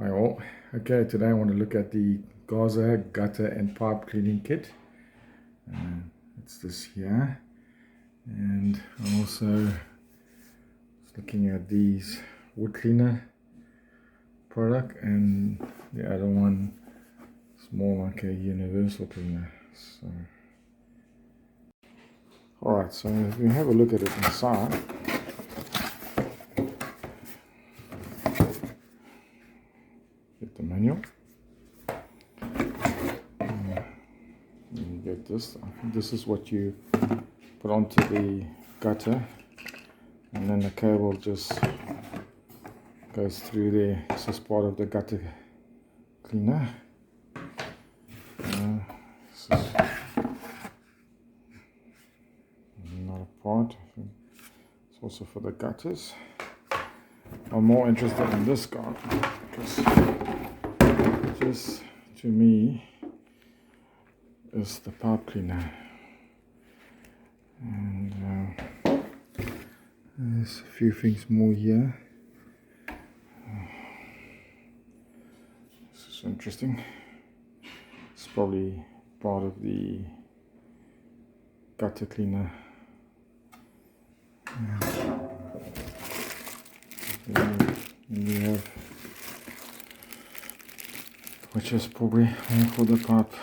Hi all. Okay, today I want to look at the Karcher gutter and pipe cleaning kit. It's this here, and I'm also looking at these wood cleaner product, and the other one is more like a universal cleaner. So, alright, so if we have a look at it inside, get the manual. You get this. I think this is what you put onto the gutter, and then the cable just goes through there. This is part of the gutter cleaner. This is not a part. I think it's also for the gutters. I'm more interested in this guy because this, to me, is the pipe cleaner. And there's a few things more here. This is interesting. It's probably part of the gutter cleaner. Then we have, which is probably for the pipe